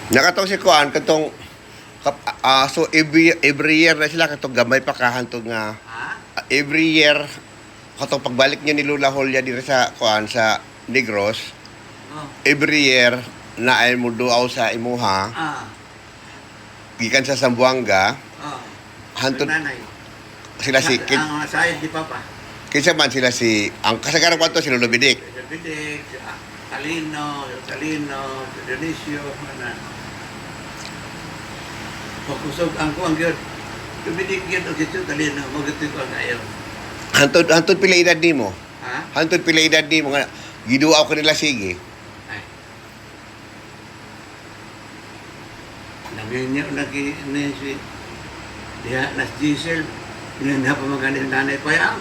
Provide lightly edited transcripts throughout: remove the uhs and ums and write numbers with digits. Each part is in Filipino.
Nakatong si Kuan katong so every year na sila katong gamay pa kahantog nga Ha? every year katong pagbalik niya ni Lula Holya diri sa Kuan sa Negros, Oh. every year na ay mo duaw sa imuha Ah. gikan sa Zamboanga Oh. hantod Nanay. sila si Ang sayad di Papa. kinsa man sila si ang kasagaran ko to si Lolo Bidik. Bidik, Talino, Dionisio, mana. Pagkusog ang kuang gyud. Bidik gyud og gyud Talino, magutid ko ang ayo. Hantod pila edad nimo? Ha? Hantod pila edad nimo nga giduaw ka nila sige. Ay. Nanginyo lagi ni si dia nas diesel. Ngayon na pa magaling nanay pa yan.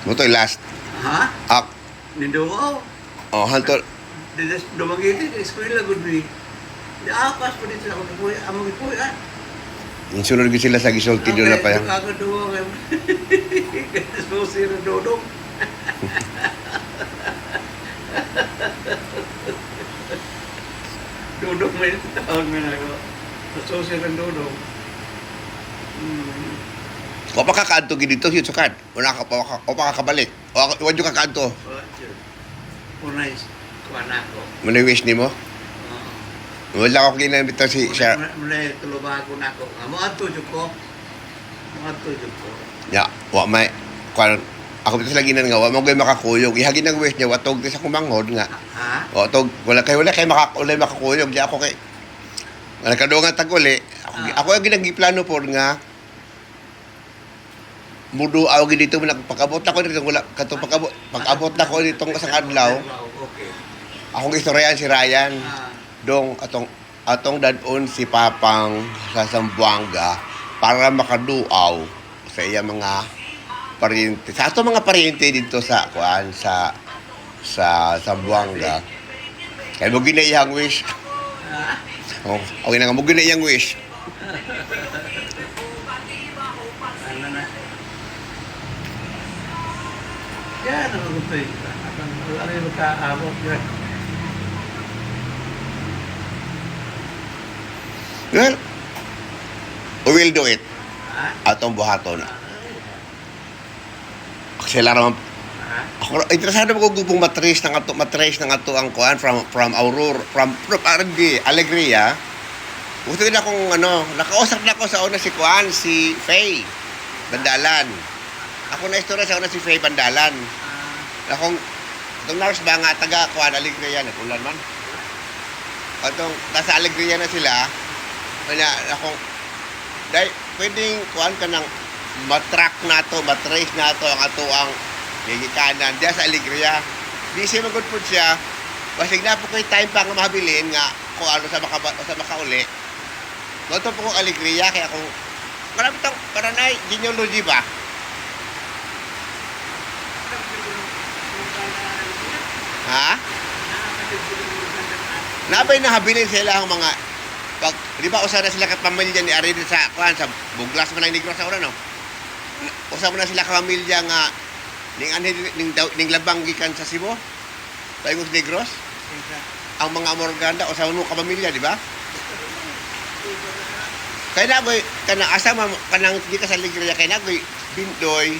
Mo to last Ha? ak Ninduo. hantod Dinas dumagiti sa eskwela gud ni. Di apas pa dito ako puy, amo puy ah. insunod gyud sila sa gisulti nila pa yan. Ako duwa kay. So sir dodong. Dodong may taon na ako. So sir dodong. O pa kakaadto gid dito yun sukad. O pa kakabalik. O wadyo kakaadto. Unay kuan ako. Muna wish nimo? Wala ko kinabito si siya. Mulai tulubago na ako. Amo adto jud ko. Amo adto jud ko. Ya, wa may kwan ako bitaw lagi nga wa mo gay makakuyog. Ihagi nang wish niya watog sa kumanghod nga. Ha? O tog wala kay makakuyog di ako kay wala kadungan taguli. Ako ang ginagiplano por nga mudu aw gid dito pag-abot na ko dito wala katong pag-abot na ko ditong kasang adlaw. Okay. Akong istoryahan si Ryan. Ah. Dong atong dadon si Papang sa Zamboanga para makaduaw sa iya mga paryente. Sa ato mga paryente dito sa kuan sa Zamboanga. Kaya mo ginayang wish. Ah. Oh, okay na nga mo ginayang wish. Ano na? Yan ang gusto eh. Ano yung makaabot yan? Well, we will do it. Ha? Atong buhaton. Sila raman Ha? ako interesado ko gupong matrace ng ato ang kuan from Aurora from RD Alegria. Gusto din akong nakausap na ako sa una si kuan si Faye Bandalan. Ako na istorya sa una si Faye Bandalan. Akong itong nurse ba nga taga kuan Alegria nagulan man. Atong nasa Alegria na sila. Kaya akong dahil pwedeng kuan ka ng matrack na to, matrace na to ang ato ang gigikanan diya sa Alegria. Di siya magod po siya. Basig na po kay time pa nga mahabilin nga kung ano sa makauli. Goto po kong Alegria kaya kung marami itong paranay genealogy ba? Ha? Nabay na habilin sila ang mga pag di ba usa na sila ka pamilya ni Arid sa kuan sa Buglas man ang Negros sa ora no. Usa mo na sila ka pamilya nga ning labang gikan sa Cebu. Paingos Negros. Ang mga Amorganda usa mo ka pamilya di ba? Kaya na boy kana asa man kanang di ka sa Alegria kay na boy Bindoy.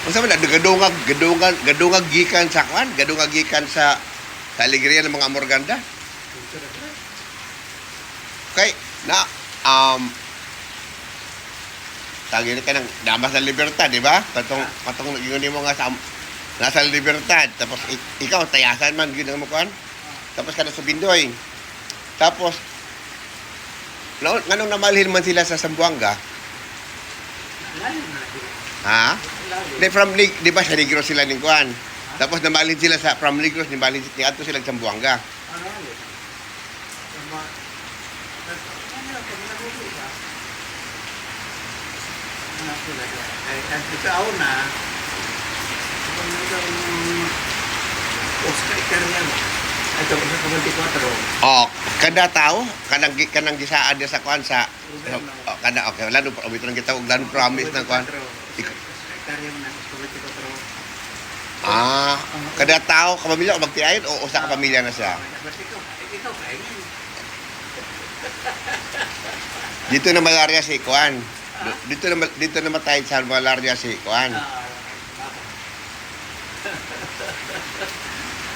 Unsa man gadungag gikan sa kuan, gadungag gikan sa Alegria ng mga Amorganda. Kay na tagin ka ng damas ng libertad, di ba? Patong yun mo nga sa nasa libertad. Tapos ikaw tayasan man gyud mo kuan. Tapos kana sa Bindoy. Tapos nganong namalhin man sila sa Zamboanga? Ha? Di ba sa Negros sila ning kuan? Tapos namalhin sila sa from Negros ni balhin ni ato sila sa Zamboanga. Sa una, Oscar Carnian. Ito sa 24. Oh, kada tao kanang gisaan dia sa kuan sa kada okay lalo pa bitaw kita og lalo promise na kuan. Carnian na 24. Ah, kada tao, kapamilya o magtiayon o usa ka pamilya na siya? Ba't ikaw kainin. Dito na malaria si Kuan. Dito na matay sa malaria si Kuan.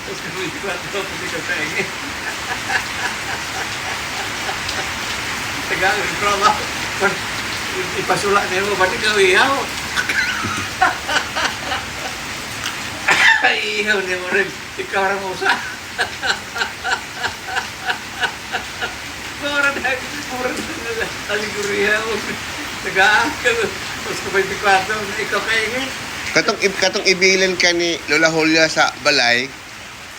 Tapos kami di ba ito pag ikaw kainin. Tagang trauma. Ipasula niya mo, ba't ikaw ihaw? Ihaw niya mo rin. Ikaw rin mo sa. Mura na, aliguriya mo. Tagaan ka. Tapos kapag 24, ikaw kainin. Katong ibilin ka ni Lola Julia sa balay,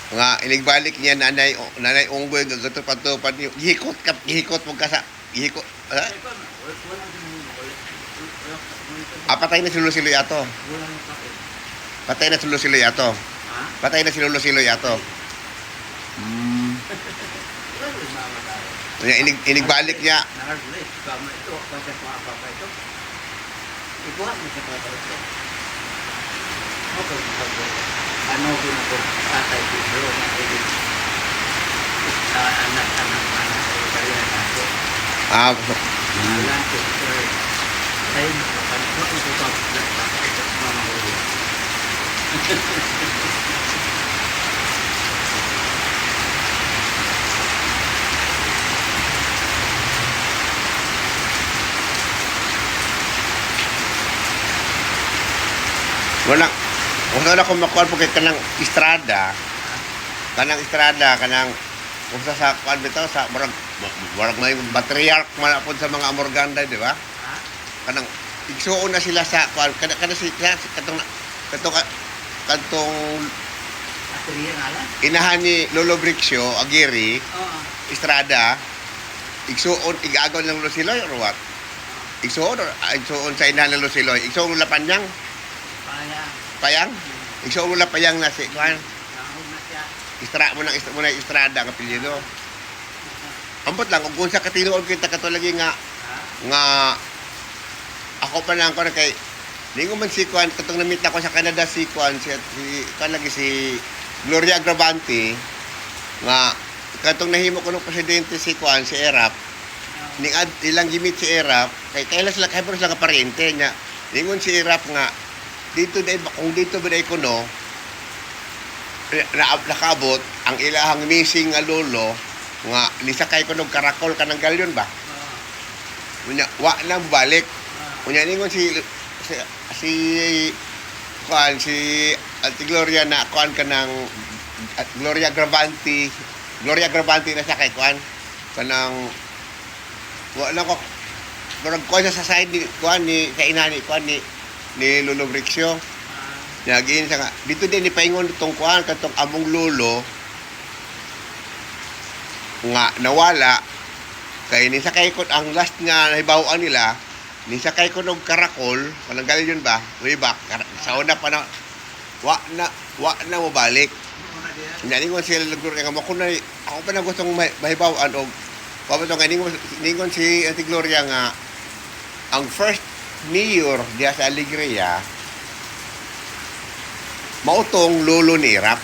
nga inigbalik niya nanay unggoy gato patupad niyo. Gihikot mo ka sa gihikot. Patay na si Lolo Siloy ato. Patay na si Lolo Siloy ato. Patay na si Lolo Siloy ato. Inigbalik niya. Ano ko na po, atay ko na anak-anak kaya nato. Wala ko, sir. Ay, ano ko pa, mama ko. Wala ko makuha po kay kanang Estrada. Kanang usa sa kuan bitaw sa murag may patriarch man apod sa mga Amorganda, di ba? Kanang igsuon na sila sa kuan kana si katong Ateriya ngala? inahan ni Lolo Brixio Aguirre, Oo. Estrada. Igsuon igagaw ng Lolo Siloy or what? Igsuon sa inahan ng Lolo Siloy. Igsuon la panyang payang. Igsuon la payang na si kuan. Nahog na siya. Estrada ang apelyido. Ambot lang kung sa katinuod kita katulagi nga ako pa lang ko na kay ningo man si Kuan katong namit ako sa Canada si Kuan si lagi si Gloria Agravante nga katong nahimo ko ng presidente si Kuan si Erap ning ilang gimit si Erap kay kailan sila kay sila ka paryente nya ningon si Erap nga dito dai kung dito ba dai kuno nakabot ang ilahang missing nga lolo nga nisakay ko ng karakol kanang galyon ba unya wa na balik unya ningon si kuan si Ate Gloria na kuan kanang Gloria Agravante na siya kay kuan kanang wa na ko murag kuan sa side ni kuan ni sa inani kuan ni Lolo Brixio nagin sa nga dito din ni paingon tong kuan katong among lolo nga nawala kay ni sakay ko ang last nga nahibawan nila ni sakay ko ng karakol kanang galing yun ba way back sa una pa na wa na mo balik naningon sila lugur nga mo kunay ako pa na gustong mahibawan og paano nga ningon si Ate Gloria nga ang first mayor diya sa Alegria mautong lolo ni Irap.